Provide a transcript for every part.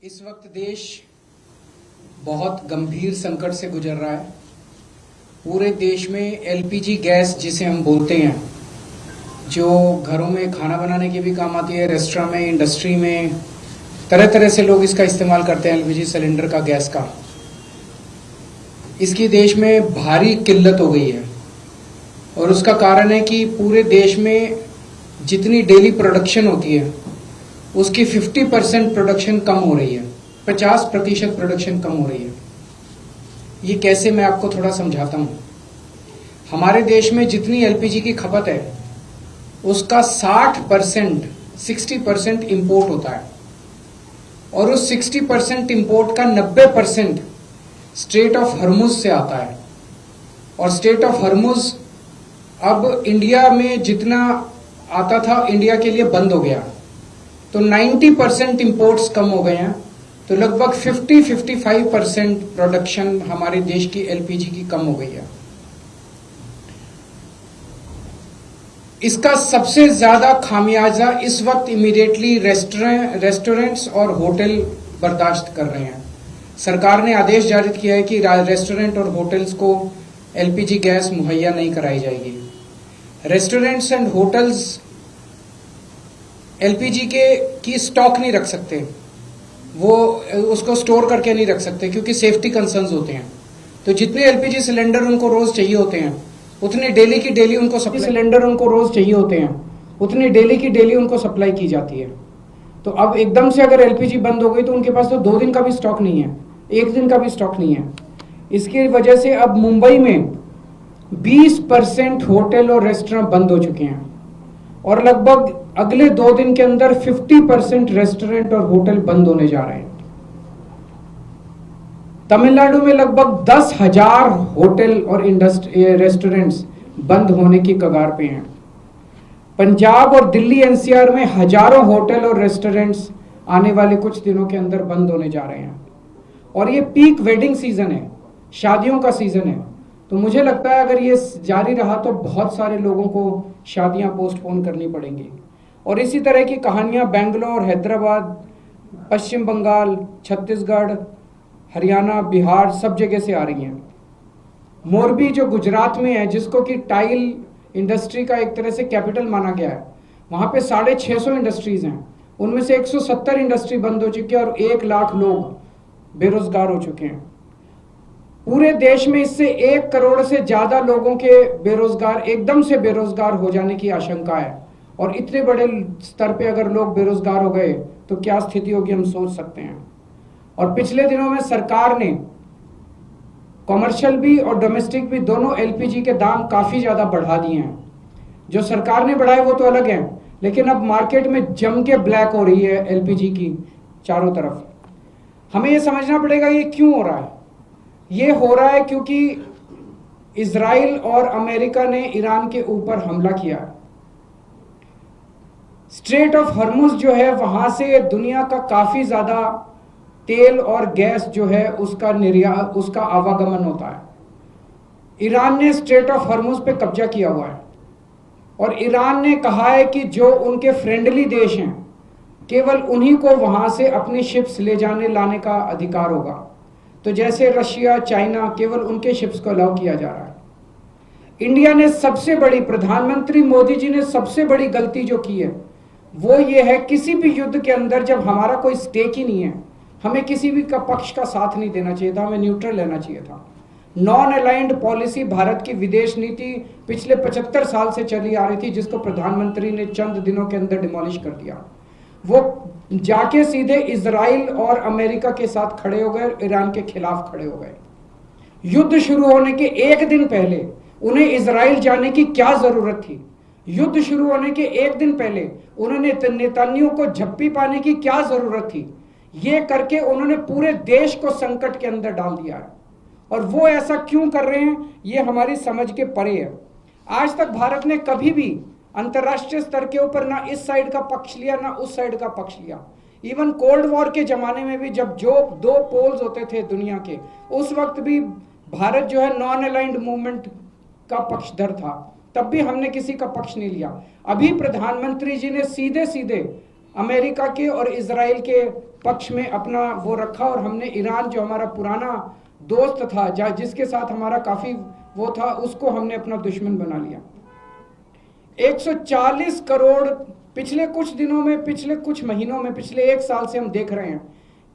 इस वक्त देश बहुत गंभीर संकट से गुजर रहा है। पूरे देश में एलपीजी गैस जिसे हम बोलते हैं, जो घरों में खाना बनाने के भी काम आती है, रेस्टोरेंट में, इंडस्ट्री में, तरह तरह से लोग इसका इस्तेमाल करते हैं एलपीजी सिलेंडर का, गैस का। इसकी देश में भारी किल्लत हो गई है और उसका कारण है कि पूरे देश में जितनी डेली प्रोडक्शन होती है उसकी 50% प्रोडक्शन कम हो रही है, 50% प्रोडक्शन कम हो रही है। ये कैसे, मैं आपको थोड़ा समझाता हूँ। हमारे देश में जितनी एलपीजी की खपत है उसका 60% इंपोर्ट होता है और उस 60% इंपोर्ट का 90% स्ट्रेट ऑफ हर्मुज से आता है। और स्ट्रेट ऑफ हर्मुज अब इंडिया में जितना आता था इंडिया के लिए बंद हो गया, तो 90% इंपोर्ट्स कम हो गए हैं। तो लगभग 50-55% प्रोडक्शन हमारे देश की एलपीजी की कम हो गई है। इसका सबसे ज्यादा खामियाजा इस वक्त इमीडिएटली रेस्टोरेंट्स और होटल बर्दाश्त कर रहे हैं। सरकार ने आदेश जारी किया है कि रेस्टोरेंट और होटल्स को एलपीजी गैस मुहैया नहीं कराई जाएगी। रेस्टोरेंट्स एंड होटल्स एलपीजी की स्टॉक नहीं रख सकते, वो उसको स्टोर करके नहीं रख सकते क्योंकि सेफ्टी कंसर्न्स होते हैं। तो जितने एलपीजी सिलेंडर उनको रोज चाहिए होते हैं उतनी डेली की डेली उनको सप्लाई की जाती है। तो अब एकदम से अगर एलपीजी बंद हो गई तो उनके पास तो 2 दिन का भी स्टॉक नहीं है, 1 दिन का भी स्टॉक नहीं है। इसकी वजह से अब मुंबई में 20% होटल और रेस्टोरेंट बंद हो चुके हैं और लगभग अगले 2 दिन के अंदर 50% रेस्टोरेंट और होटल बंद होने जा रहे हैं। तमिलनाडु में लगभग 10,000 होटल और रेस्टोरेंट्स बंद होने की कगार पे हैं। पंजाब और दिल्ली एनसीआर में हजारों होटल और रेस्टोरेंट्स आने वाले कुछ दिनों के अंदर बंद होने जा रहे हैं। और ये पीक वेडिंग सीजन है, शादियों का सीजन है। तो मुझे लगता है अगर ये जारी रहा तो बहुत सारे लोगों को शादियां पोस्टपोन करनी पड़ेंगी। और इसी तरह की कहानियां बेंगलोर, हैदराबाद, पश्चिम बंगाल, छत्तीसगढ़, हरियाणा, बिहार, सब जगह से आ रही हैं। मोरबी जो गुजरात में है, जिसको कि टाइल इंडस्ट्री का एक तरह से कैपिटल माना गया है, वहां पे 650 इंडस्ट्रीज हैं। उनमें से 170 इंडस्ट्री बंद हो चुकी है और 1 लाख लोग बेरोजगार हो चुके हैं। पूरे देश में इससे 1 करोड़ से ज्यादा लोगों के एकदम से बेरोजगार हो जाने की आशंका है। और इतने बड़े स्तर पे अगर लोग बेरोजगार हो गए तो क्या स्थिति होगी, हम सोच सकते हैं। और पिछले दिनों में सरकार ने कॉमर्शियल भी और डोमेस्टिक भी दोनों एलपीजी के दाम काफी ज्यादा बढ़ा दिए हैं। जो सरकार ने बढ़ाए वो तो अलग है, लेकिन अब मार्केट में जम के ब्लैक हो रही है एलपीजी की चारों तरफ। हमें यह समझना पड़ेगा ये क्यों हो रहा है। ये हो रहा है क्योंकि इजराइल और अमेरिका ने ईरान के ऊपर हमला किया। स्ट्रेट ऑफ हर्मुज जो है, वहां से दुनिया का काफी ज्यादा तेल और गैस जो है उसका आवागमन होता है। ईरान ने स्ट्रेट ऑफ हर्मुज पे कब्जा किया हुआ है और ईरान ने कहा है कि जो उनके फ्रेंडली देश हैं केवल उन्हीं को वहां से अपनी शिप्स ले जाने लाने का अधिकार होगा। तो जैसे रशिया, चाइना, केवल उनके शिप्स को अलाउ किया जा रहा है। इंडिया ने सबसे बड़ी, प्रधानमंत्री मोदी जी ने सबसे बड़ी गलती जो की है वो ये है, किसी भी युद्ध के अंदर जब हमारा कोई स्टेक ही नहीं है, हमें किसी भी पक्ष का साथ नहीं देना चाहिए था, हमें न्यूट्रल रहना चाहिए था। नॉन अलाइंड पॉलिसी भारत की विदेश नीति पिछले 75 साल से चली आ रही थी, जिसको प्रधानमंत्री ने चंद दिनों के अंदर डिमोलिश कर दिया। वो जाके सीधे इजराइल और अमेरिका के साथ खड़े हो गए, ईरान के खिलाफ खड़े हो गए। युद्ध शुरू होने के 1 दिन पहले उन्हें इजराइल जाने की क्या जरूरत थी? युद्ध शुरू होने के 1 दिन पहले उन्होंने नेतन्याहू को झप्पी पाने की क्या जरूरत थी? ये करके उन्होंने पूरे देश को संकट के अंदर डाल दिया है। और वो ऐसा क्यों कर रहे हैं ये हमारी समझ के परे है। आज तक भारत ने कभी भी अंतरराष्ट्रीय स्तर के ऊपर ना इस साइड का पक्ष लिया ना उस साइड का पक्ष लिया। इवन कोल्ड वॉर के जमाने में भी जब जो 2 पोल्स होते थे दुनिया के, उस वक्त भी भारत जो है नॉन अलाइंड मूवमेंट का पक्षधर था, तब भी हमने किसी का पक्ष नहीं लिया। अभी प्रधानमंत्री जी ने सीधे सीधे अमेरिका के और इजराइल के पक्ष में अपना वो रखा और हमने ईरान जो हमारा पुराना दोस्त था, जिसके साथ हमारा काफी वो था, उसको हमने अपना दुश्मन बना लिया। 140 करोड़ पिछले कुछ दिनों में, पिछले कुछ महीनों में, पिछले 1 साल से हम देख रहे हैं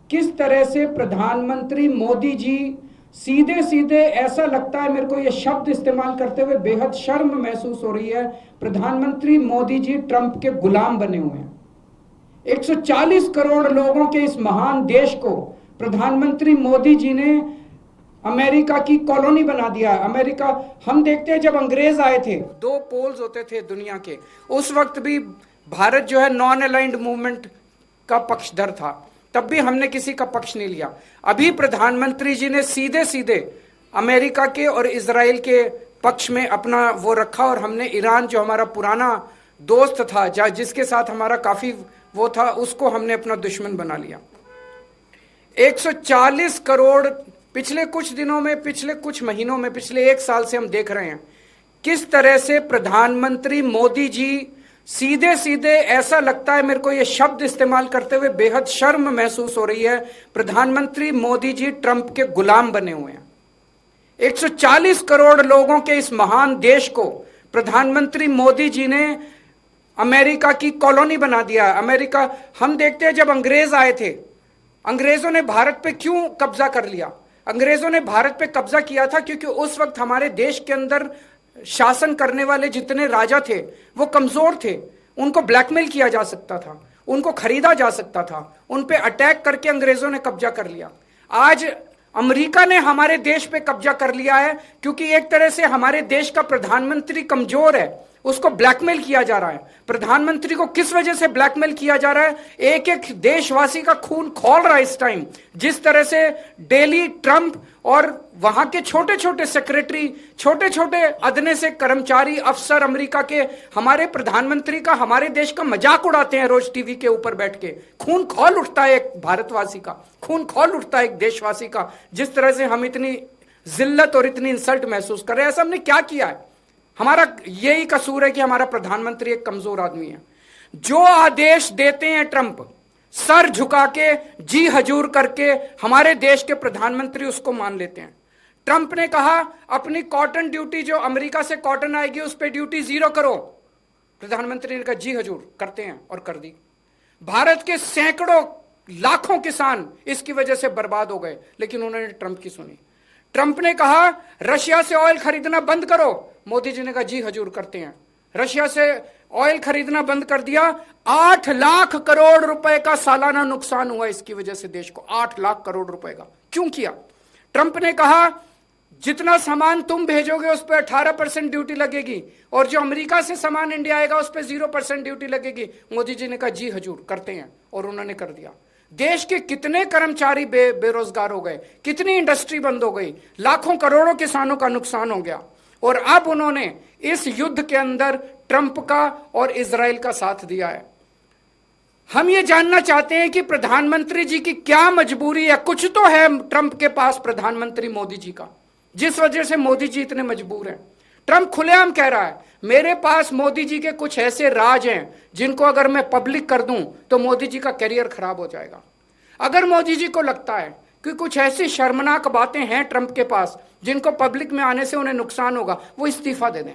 किस तरह से प्रधानमंत्री मोदी जी सीधे सीधे, ऐसा लगता है मेरे को ये शब्द इस्तेमाल करते हुए बेहद शर्म महसूस हो रही है, प्रधानमंत्री मोदी जी ट्रंप के गुलाम बने हुए हैं। 140 करोड़ लोगों के इस महान देश को प्रधानमंत्री मोदी जी ने अमेरिका की कॉलोनी बना दिया। अमेरिका, हम देखते हैं जब अंग्रेज आए थे, 2 पोल्स होते थे दुनिया के, उस वक्त भी भारत जो है नॉन अलाइंड मूवमेंट का पक्षधर था, तब भी हमने किसी का पक्ष नहीं लिया। अभी प्रधानमंत्री जी ने सीधे सीधे अमेरिका के और इजराइल के पक्ष में अपना वो रखा और हमने ईरान जो हमारा पुराना दोस्त था, जिसके साथ हमारा काफी वो था, उसको हमने अपना दुश्मन बना लिया। 140 करोड़ पिछले कुछ दिनों में, पिछले कुछ महीनों में, पिछले 1 साल से हम देख रहे हैं किस तरह से प्रधानमंत्री मोदी जी सीधे सीधे, ऐसा लगता है मेरे को ये शब्द इस्तेमाल करते हुए बेहद शर्म महसूस हो रही है, प्रधानमंत्री मोदी जी ट्रंप के गुलाम बने हुए हैं। 140 करोड़ लोगों के इस महान देश को प्रधानमंत्री मोदी जी ने अमेरिका की कॉलोनी बना दिया। अमेरिका, हम देखते हैं जब अंग्रेज आए थे, अंग्रेजों ने भारत पे क्यों कब्जा कर लिया? अंग्रेजों ने भारत पे कब्जा किया था क्योंकि उस वक्त हमारे देश के अंदर शासन करने वाले जितने राजा थे वो कमजोर थे, उनको ब्लैकमेल किया जा सकता था, उनको खरीदा जा सकता था, उन पे अटैक करके अंग्रेजों ने कब्जा कर लिया। आज अमेरिका ने हमारे देश पे कब्जा कर लिया है क्योंकि एक तरह से हमारे देश का प्रधानमंत्री कमजोर है, उसको ब्लैकमेल किया जा रहा है। प्रधानमंत्री को किस वजह से ब्लैकमेल किया जा रहा है? एक एक देशवासी का खून खौल रहा है इस टाइम। जिस तरह से डेली ट्रंप और वहां के छोटे छोटे सेक्रेटरी, छोटे छोटे अदने से कर्मचारी, अफसर अमेरिका के हमारे प्रधानमंत्री का, हमारे देश का मजाक उड़ाते हैं रोज टीवी के ऊपर बैठ के, खून खौल उठता है एक भारतवासी का, खून खौल उठता है एक देशवासी का। जिस तरह से हम इतनी जिल्लत और इतनी इंसल्ट महसूस कर रहे हैं, ऐसा हमने क्या किया है? हमारा यही कसूर है कि हमारा प्रधानमंत्री एक कमजोर आदमी है। जो आदेश देते हैं ट्रंप, सर झुका के, जी हजूर करके हमारे देश के प्रधानमंत्री उसको मान लेते हैं। ट्रंप ने कहा अपनी कॉटन ड्यूटी, जो अमेरिका से कॉटन आएगी उस पर ड्यूटी 0 करो। प्रधानमंत्री ने कहा जी हजूर, करते हैं, और कर दी। भारत के सैकड़ों लाखों किसान इसकी वजह से बर्बाद हो गए, लेकिन उन्होंने ट्रंप की सुनी। ट्रंप ने कहा रशिया से ऑयल खरीदना बंद करो, मोदी जी ने कहा जी हजूर, करते हैं। रशिया से ऑयल खरीदना बंद कर दिया। 8 लाख करोड़ रुपए का सालाना नुकसान हुआ इसकी वजह से देश को, 8 लाख करोड़ रुपए का। क्यों किया? ट्रंप ने कहा जितना सामान तुम भेजोगे उस पर 18% ड्यूटी लगेगी और जो अमेरिका से सामान इंडिया आएगा उस पर 0% ड्यूटी लगेगी। मोदी जी ने कहा जी हजूर, करते हैं, और उन्होंने कर दिया। देश के कितने कर्मचारी बेरोजगार हो गए, कितनी इंडस्ट्री बंद हो गई, लाखों करोड़ों किसानों का नुकसान हो गया। और अब उन्होंने इस युद्ध के अंदर ट्रंप का और इजराइल का साथ दिया है। हम ये जानना चाहते हैं कि प्रधानमंत्री जी की क्या मजबूरी है? कुछ तो है ट्रंप के पास, प्रधानमंत्री मोदी जी का, जिस वजह से मोदी जी इतने मजबूर हैं। ट्रंप खुलेआम कह रहा है मेरे पास मोदी जी के कुछ ऐसे राज हैं जिनको अगर मैं पब्लिक कर दूं तो मोदी जी का करियर खराब हो जाएगा। अगर मोदी जी को लगता है कि कुछ ऐसी शर्मनाक बातें हैं ट्रंप के पास जिनको पब्लिक में आने से उन्हें नुकसान होगा, वो इस्तीफा दे दें,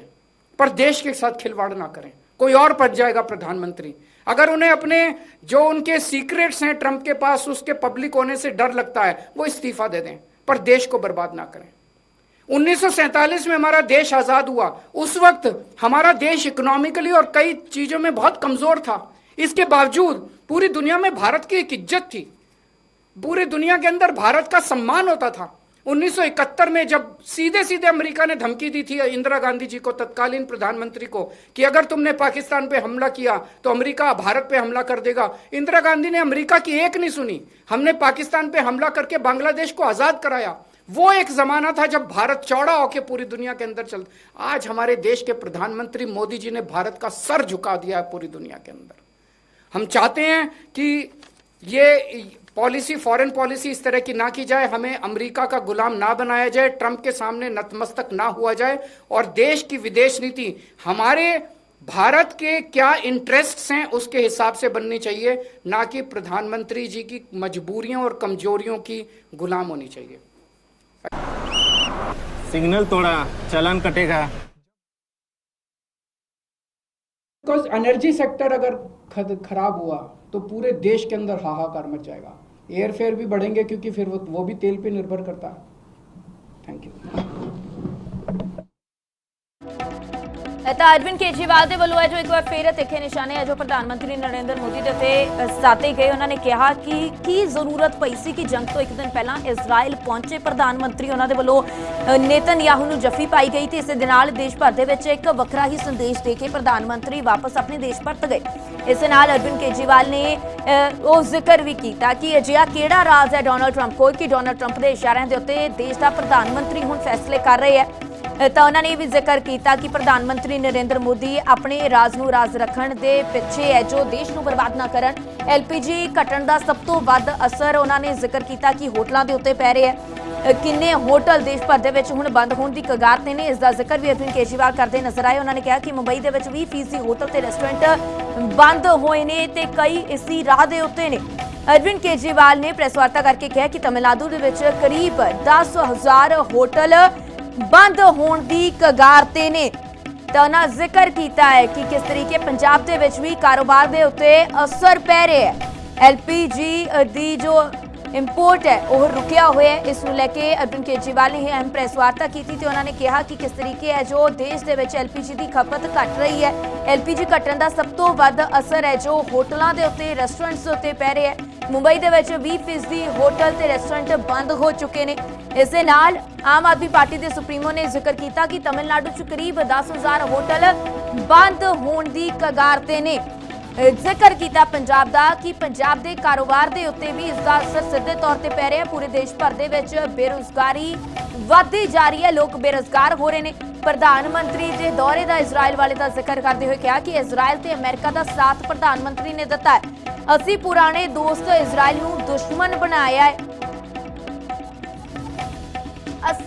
पर देश के साथ खिलवाड़ ना करें। कोई और बच जाएगा प्रधानमंत्री। अगर उन्हें अपने जो उनके सीक्रेट्स हैं ट्रंप के पास, उसके पब्लिक होने से डर लगता है, वो इस्तीफा दे दें, पर देश को बर्बाद ना करें। 1947 में हमारा देश आजाद हुआ, उस वक्त हमारा देश इकोनॉमिकली और कई चीजों में बहुत कमजोर था। इसके बावजूद पूरी दुनिया में भारत की एक इज्जत थी, पूरी दुनिया के अंदर भारत का सम्मान होता था। 1971 में जब सीधे सीधे अमेरिका ने धमकी दी थी इंदिरा गांधी जी को, तत्कालीन प्रधानमंत्री को, कि अगर तुमने पाकिस्तान पे हमला किया तो अमेरिका भारत पे हमला कर देगा। इंदिरा गांधी ने अमेरिका की एक नहीं सुनी, हमने पाकिस्तान पे हमला करके बांग्लादेश को आजाद कराया। वो एक जमाना था जब भारत चौड़ा होकर पूरी दुनिया के अंदर चल। आज हमारे देश के प्रधानमंत्री मोदी जी ने भारत का सर झुका दिया है पूरी दुनिया के अंदर। हम चाहते हैं कि ये पॉलिसी, फॉरेन पॉलिसी इस तरह की ना की जाए, हमें अमेरिका का गुलाम ना बनाया जाए, ट्रंप के सामने नतमस्तक ना हुआ जाए, और देश की विदेश नीति हमारे भारत के क्या इंटरेस्ट्स हैं उसके हिसाब से बननी चाहिए, ना कि प्रधानमंत्री जी की मजबूरियों और कमजोरियों की गुलाम होनी चाहिए। सिग्नल तोड़ा, चालान कटेगा। बिकॉज एनर्जी सेक्टर अगर खराब हुआ तो पूरे देश के अंदर हाहाकार मच जाएगा। एयर फेयर भी बढ़ेंगे क्योंकि फिर वो भी तेल पे निर्भर करता है। Thank you. ਤਾਂ ਅਰਵਿੰਦ ਕੇਜਰੀਵਾਲ ਦੇ ਵੱਲੋਂ ਹੈ ਜੋ ਇੱਕ ਵਾਰ ਫੇਰ ਤਿੱਖੇ ਨਿਸ਼ਾਨੇ ਹੈ ਜੋ ਪ੍ਰਧਾਨ ਮੰਤਰੀ ਨਰਿੰਦਰ ਮੋਦੀ ਦੇ ਉੱਤੇ ਸਾਧੇ ਗਏ। ਉਹਨਾਂ ਨੇ ਕਿਹਾ ਕਿ ਕੀ ਜ਼ਰੂਰਤ ਪਈ ਸੀ ਕਿ ਜੰਗ ਤੋਂ ਇੱਕ ਦਿਨ ਪਹਿਲਾਂ ਇਜ਼ਰਾਈਲ ਪਹੁੰਚੇ ਪ੍ਰਧਾਨ ਮੰਤਰੀ। ਉਹਨਾਂ ਦੇ ਵੱਲੋਂ ਨੇਤਨਯਾਹੂ ਨੂੰ ਜੱਫੀ ਪਾਈ ਗਈ ਤੇ ਇਸੇ ਦੇ ਨਾਲ ਦੇਸ਼ ਭਰ ਦੇ ਵਿੱਚ ਇੱਕ ਵੱਖਰਾ ਹੀ ਸੰਦੇਸ਼ ਦੇ ਕੇ ਪ੍ਰਧਾਨ ਮੰਤਰੀ ਵਾਪਸ ਆਪਣੇ ਦੇਸ਼ ਪਰਤ ਗਏ। ਇਸ ਨਾਲ ਅਰਵਿੰਦ ਕੇਜਰੀਵਾਲ ਨੇ ਉਹ ਜ਼ਿਕਰ ਵੀ ਕੀਤਾ ਕਿ ਅਜਿਹਾ ਕਿਹੜਾ ਰਾਜ ਹੈ ਡੋਨਲਡ ਟਰੰਪ ਕੋਲ ਕਿ ਡੋਨਲਡ ਟਰੰਪ ਦੇ ਇਸ਼ਾਰਿਆਂ ਦੇ ਉੱਤੇ ਦੇਸ਼ ਦਾ ਪ੍ਰਧਾਨ ਮੰਤਰੀ ਹੁਣ ਫੈਸਲੇ ਕਰ ਰਹੇ ਹੈ। ਤਾਂ ਉਹਨਾਂ ਨੇ ਵੀ ਜ਼ਿਕਰ ਕੀਤਾ ਕਿ ਪ੍ਰਧਾਨ ਮੰਤਰੀ ਨਰਿੰਦਰ ਮੋਦੀ ਆਪਣੇ ਰਾਜ ਨੂੰ ਰਾਜ ਰੱਖਣ ਦੇ ਪਿੱਛੇ ਹੈ ਜੋ ਦੇਸ਼ ਨੂੰ ਬਰਬਾਦ ਨਾ ਕਰਨ। LPG ਘਟਣ ਦਾ ਸਭ ਤੋਂ ਵੱਧ ਅਸਰ ਉਹਨਾਂ ਨੇ ਜ਼ਿਕਰ ਕੀਤਾ ਕਿ ਹੋਟਲਾਂ ਦੇ ਉੱਤੇ ਪੈ ਰਿਹਾ ਹੈ। ਕਿੰਨੇ ਹੋਟਲ ਦੇਸ਼ ਭਰ ਦੇ ਵਿੱਚ ਹੁਣ ਬੰਦ ਹੋਣ ਦੀ ਕਗਾਰ ਤੇ ਨੇ, ਇਸ ਦਾ ਜ਼ਿਕਰ ਵੀ ਅਰਵਿੰਦ ਕੇਜਰੀਵਾਲ ਕਰਦੇ ਨਜ਼ਰ ਆਏ। ਉਹਨਾਂ ਨੇ ਕਿਹਾ ਕਿ ਮੁੰਬਈ ਦੇ ਵਿੱਚ 20% ਹੋਟਲ ਤੇ ਰੈਸਟੋਰੈਂਟ ਬੰਦ ਹੋਏ ਨੇ ਤੇ ਕਈ ਇਸੀ ਰਾਹ ਦੇ ਉੱਤੇ ਨੇ। ਅਰਵਿੰਦ ਕੇਜਰੀਵਾਲ ਨੇ ਪ੍ਰੈਸ ਵਾਰਤਾ ਕਰਕੇ ਕਿਹਾ ਕਿ ਤਮਿਲਨਾਡੂ ਦੇ ਵਿੱਚ ਕਰੀਬ 10,000 ਹੋਟਲ ਬੰਦ ਹੋਣ ਦੀ ਕਗਾਰ ਤੇ ਨੇ। ਤਾਂ ਉਹਨਾਂ ਜ਼ਿਕਰ ਕੀਤਾ ਹੈ ਕਿ ਕਿਸ ਤਰੀਕੇ ਪੰਜਾਬ ਦੇ ਵਿੱਚ ਵੀ ਕਾਰੋਬਾਰ ਦੇ ਉੱਤੇ ਅਸਰ ਪੈ ਰਿਹਾ ਹੈ। LPG ਦੀ ਜੋ ਇੰਪੋਰਟ ਹੈ ਉਹ ਰੁਕਿਆ ਹੋਇਆ ਹੈ। ਇਸ ਨੂੰ ਲੈ ਕੇ ਅਰਵਿੰਦ ਕੇਜਰੀਵਾਲ ਨੇ ਅਹਿਮ ਪ੍ਰੈਸ ਵਾਰਤਾ ਕੀਤੀ ਤੇ ਉਹਨਾਂ ਨੇ ਕਿਹਾ ਕਿ ਕਿਸ ਤਰੀਕੇ ਹੈ ਜੋ ਦੇਸ਼ ਦੇ ਵਿੱਚ LPG ਦੀ ਖਪਤ ਘਟ ਰਹੀ ਹੈ। LPG ਘਟਣ ਦਾ ਸਭ ਤੋਂ ਵੱਧ ਅਸਰ ਹੈ ਜੋ ਹੋਟਲਾਂ ਦੇ ਉੱਤੇ ਰੈਸਟੋਰੈਂਟਸ ਦੇ ਉੱਤੇ ਪੈ ਰਿਹਾ ਹੈ। ਮੁੰਬਈ ਦੇ ਵਿੱਚ 20% ਹੋਟਲ ਤੇ ਰੈਸਟੋਰੈਂਟ ਬੰਦ ਹੋ ਚੁੱਕੇ ਨੇ। ਇਸ ਦੇ ਨਾਲ ਆਮ ਆਦਮੀ ਪਾਰਟੀ ਦੇ ਸੁਪਰੀਮੋ ਨੇ ਜ਼ਿਕਰ ਕੀਤਾ ਕਿ ਤਮਿਲਨਾਡੂ 'ਚ ਕਰੀਬ 10,000 ਹੋਟਲ ਬੰਦ ਹੋਣ ਦੀ ਕਗਾਰ ਤੇ ਨੇ। ਜ਼ਿਕਰ ਕੀਤਾ ਪੰਜਾਬ ਦਾ ਕਿ ਪੰਜਾਬ ਦੇ ਕਾਰੋਬਾਰ ਦੇ ਉੱਤੇ ਵੀ ਇਸ ਦਾ ਅਸਰ ਸਿੱਧੇ ਤੌਰ ਤੇ ਪੈ ਰਿਹਾ। ਪੂਰੇ ਦੇਸ਼ ਭਰ ਦੇ ਵਿੱਚ ਬੇਰੁਜ਼ਗਾਰੀ ਵੱਧਦੀ ਜਾ ਰਹੀ ਹੈ, ਲੋਕ ਬੇਰੁਜ਼ਗਾਰ ਹੋ ਰਹੇ ਨੇ। ਪ੍ਰਧਾਨ ਮੰਤਰੀ ਦੇ ਦੌਰੇ ਦਾ ਇਜ਼ਰਾਈਲ ਵਾਲੇ ਦਾ ਜ਼ਿਕਰ ਕਰਦੇ ਹੋਏ ਕਿਹਾ ਕਿ ਇਜ਼ਰਾਈਲ ਤੇ ਅਮਰੀਕਾ ਦਾ ਸਾਥ ਪ੍ਰਧਾਨ ਮੰਤਰੀ ਨੇ ਦਿੱਤਾ ਹੈ। ਅਸੀਂ ਪੁਰਾਣੇ ਦੋਸਤ ਇਜ਼ਰਾਈਲ ਨੂੰ ਦੁਸ਼ਮਣ ਬਣਾਇਆ ਹੈ।